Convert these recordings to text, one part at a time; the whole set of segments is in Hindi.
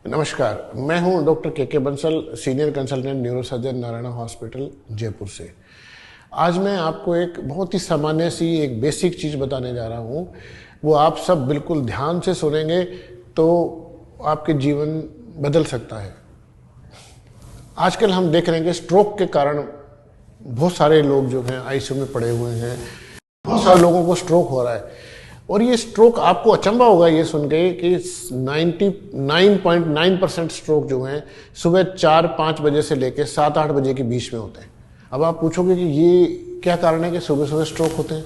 नमस्कार, मैं हूं डॉक्टर के Bansal, senior consultant neurosurgeon, Narayana hospital, Jaipur से। आज मैं आपको एक बहुत ही सामान्य सी एक बेसिक चीज़ बताने जा रहा हूं। वो आप सब बिल्कुल ध्यान से सुनेंगे तो आपके जीवन बदल सकता है। आजकल हम देख रहे हैं कि स्ट्रोक के कारण बहुत सारे लोग जो हैं आईसीयू में पड़े हुए हैं। बहुत सारे लोगों को स्ट्रोक हो रहा है और ये स्ट्रोक आपको अचंभा होगा ये सुन के कि 99.9% स्ट्रोक जो हैं सुबह 4-5 बजे से लेकर 7-8 बजे के बीच में होते हैं। अब आप पूछोगे कि ये क्या कारण है कि सुबह सुबह स्ट्रोक होते हैं।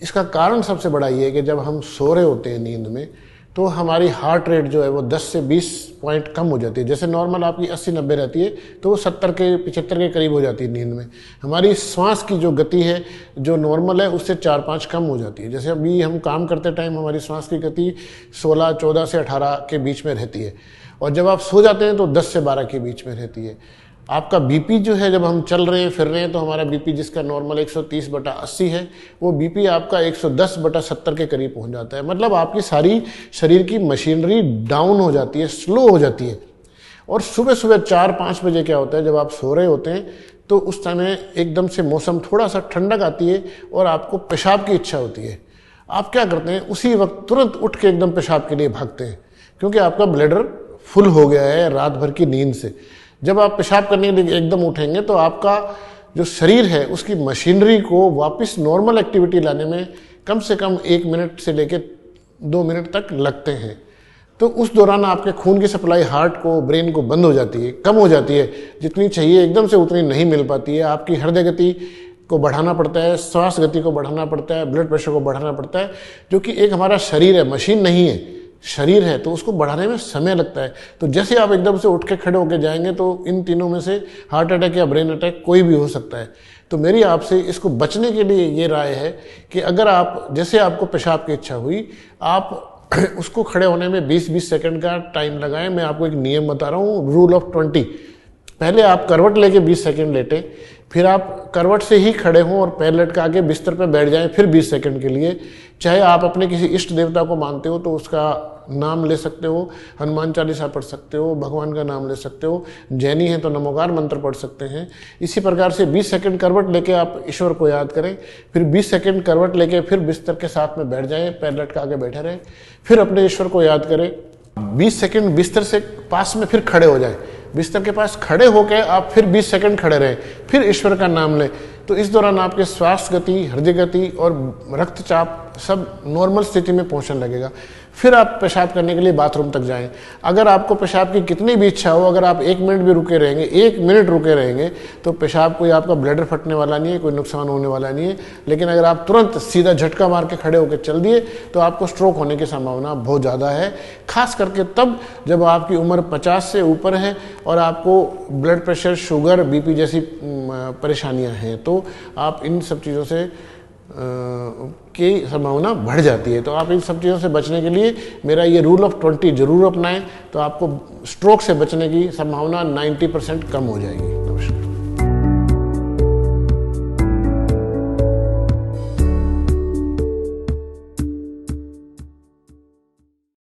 इसका कारण सबसे बड़ा ये है कि जब हम सो रहे होते हैं नींद में तो हमारी हार्ट रेट जो है वो 10 से 20 पॉइंट कम हो जाती है। जैसे नॉर्मल आपकी 80-90 रहती है तो वो 70 के 75 के करीब हो जाती है नींद में। हमारी श्वास की जो गति है जो नॉर्मल है उससे 4-5 कम हो जाती है। जैसे अभी हम काम करते टाइम हमारी श्वास की गति 16-14 से 18 के बीच में रहती है और जब आप सो जाते हैं तो 10 से 12 के बीच में रहती है। आपका बीपी जो है जब हम चल रहे हैं फिर रहे हैं तो हमारा बीपी जिसका नॉर्मल 130/80 है वो बीपी आपका 110/70 के करीब पहुंच जाता है। मतलब आपकी सारी शरीर की मशीनरी डाउन हो जाती है, स्लो हो जाती है। और सुबह सुबह 4-5 बजे क्या होता है जब आप सो रहे होते हैं तो उस समय एकदम से मौसम थोड़ा सा ठंडक आती है और आपको पेशाब की इच्छा होती है। आप क्या करते हैं उसी वक्त तुरंत उठ के एकदम पेशाब के लिए भागते हैं क्योंकि आपका ब्लैडर फुल हो गया है रात भर की नींद से। जब आप पेशाब करने के लिए एकदम उठेंगे तो आपका जो शरीर है उसकी मशीनरी को वापस नॉर्मल एक्टिविटी लाने में कम से कम 1 मिनट से लेकर 2 मिनट तक लगते हैं। तो उस दौरान आपके खून की सप्लाई हार्ट को, ब्रेन को बंद हो जाती है, कम हो जाती है। जितनी चाहिए एकदम से उतनी नहीं मिल पाती है। आपकी हृदय गति को बढ़ाना पड़ता है, श्वास गति को बढ़ाना पड़ता है, ब्लड प्रेशर को बढ़ाना पड़ता है, जो कि एक हमारा शरीर है, मशीन नहीं है, शरीर है, तो उसको बढ़ाने में समय लगता है। तो जैसे आप एकदम से उठ के खड़े होकर जाएंगे तो इन तीनों में से हार्ट अटैक या ब्रेन अटैक कोई भी हो सकता है। तो मेरी आपसे इसको बचने के लिए ये राय है कि अगर आप जैसे आपको पेशाब की इच्छा हुई आप उसको खड़े होने में 20-20 सेकंड का टाइम लगाएं। मैं आपको एक नियम बता रहा हूँ, रूल ऑफ 20। पहले आप करवट लेके 20 सेकंड लेटें, फिर आप करवट से ही खड़े हों और पैर लटका के बिस्तर पर बैठ जाएं फिर 20 सेकंड के लिए। चाहे आप अपने किसी इष्ट देवता को मानते हो तो उसका नाम ले सकते हो, हनुमान चालीसा पढ़ सकते हो, भगवान का नाम ले सकते हो, जैनी है तो नमोकार मंत्र पढ़ सकते हैं। इसी प्रकार से 20 सेकंड करवट लेके आप ईश्वर को याद करें, फिर 20 सेकंड करवट लेके फिर बिस्तर के साथ में बैठ जाएं, पैर लटका के बैठे रहें, फिर अपने ईश्वर को याद करें। 20 सेकंड बिस्तर से पास में फिर खड़े हो जाएं, बिस्तर के पास खड़े होकर आप फिर 20 सेकंड खड़े रहें, फिर ईश्वर का नाम लें। तो इस दौरान आपके श्वास गति, हृदय गति और रक्तचाप सब नॉर्मल स्थिति में पहुंचने लगेगा। फिर आप पेशाब करने के लिए बाथरूम तक जाएं। अगर आपको पेशाब की कितनी भी इच्छा हो, अगर आप 1 मिनट भी रुके रहेंगे, 1 मिनट रुके रहेंगे तो पेशाब कोई आपका ब्लैडर फटने वाला नहीं है, कोई नुकसान होने वाला नहीं है। लेकिन अगर आप तुरंत सीधा झटका मार के खड़े होकर चल दिए तो आपको स्ट्रोक होने की संभावना बहुत ज़्यादा है। खास करके तब जब आपकी उम्र 50 से ऊपर है और आपको ब्लड प्रेशर, शुगर, बीपी जैसी परेशानियां हैं तो आप इन सब चीज़ों से की संभावना बढ़ जाती है। तो आप इन सब चीज़ों से बचने के लिए मेरा ये रूल ऑफ 20 जरूर अपनाएं तो आपको स्ट्रोक से बचने की संभावना 90% कम हो जाएगी।